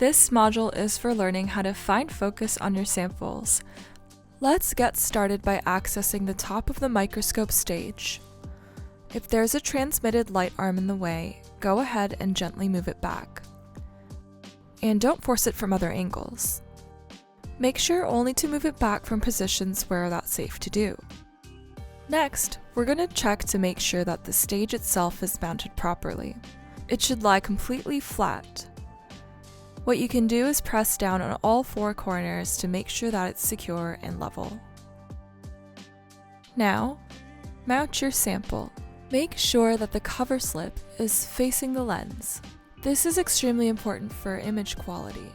This module is for learning how to find focus on your samples. Let's get started by accessing the top of the microscope stage. If there's a transmitted light arm in the way, go ahead and gently move it back. And don't force it from other angles. Make sure only to move it back from positions where that's safe to do. Next, we're going to check to make sure that the stage itself is mounted properly. It should lie completely flat. What you can do is press down on all four corners to make sure that it's secure and level. Now, mount your sample. Make sure that the cover slip is facing the lens. This is extremely important for image quality.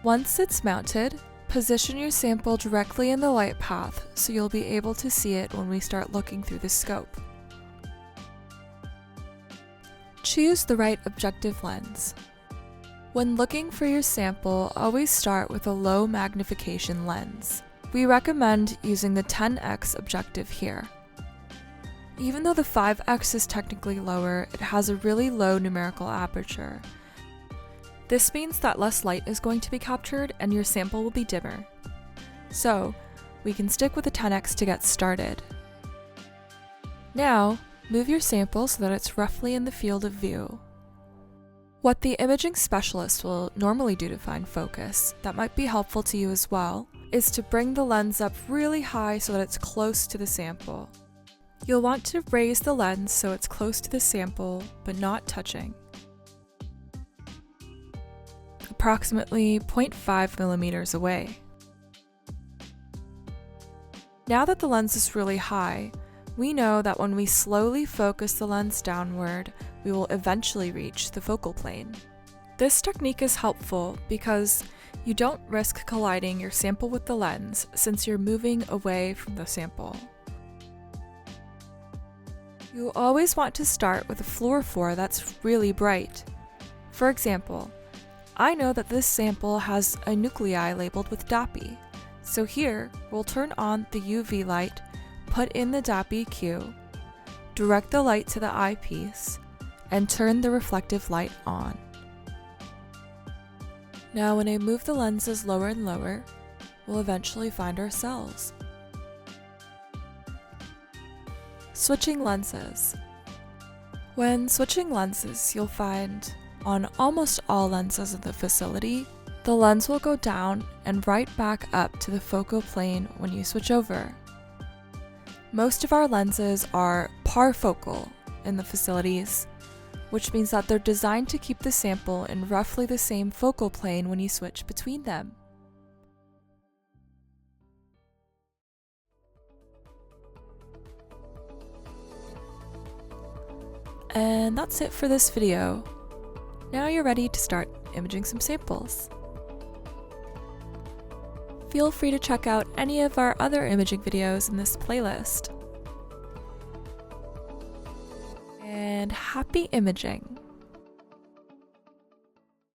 Once it's mounted, position your sample directly in the light path so you'll be able to see it when we start looking through the scope. Choose the right objective lens. When looking for your sample, always start with a low magnification lens. We recommend using the 10x objective here. Even though the 5x is technically lower, it has a really low numerical aperture. This means that less light is going to be captured and your sample will be dimmer. So, we can stick with the 10x to get started. Now, move your sample so that it's roughly in the field of view. What the imaging specialist will normally do to find focus, that might be helpful to you as well, is to bring the lens up really high so that it's close to the sample. You'll want to raise the lens so it's close to the sample, but not touching. Approximately 0.5 millimeters away. Now that the lens is really high, we know that when we slowly focus the lens downward, we will eventually reach the focal plane. This technique is helpful because you don't risk colliding your sample with the lens since you're moving away from the sample. You always want to start with a fluorophore that's really bright. For example, I know that this sample has a nuclei labeled with DAPI, so here we'll turn on the UV light, put in the DAPI cue, direct the light to the eyepiece, and turn the reflective light on. Now when I move the lenses lower and lower, we'll eventually find our cells. Switching lenses. When switching lenses, you'll find on almost all lenses in the facility, the lens will go down and right back up to the focal plane when you switch over. Most of our lenses are parfocal in the facilities, which means that they're designed to keep the sample in roughly the same focal plane when you switch between them. And that's it for this video. Now you're ready to start imaging some samples. Feel free to check out any of our other imaging videos in this playlist. And happy imaging!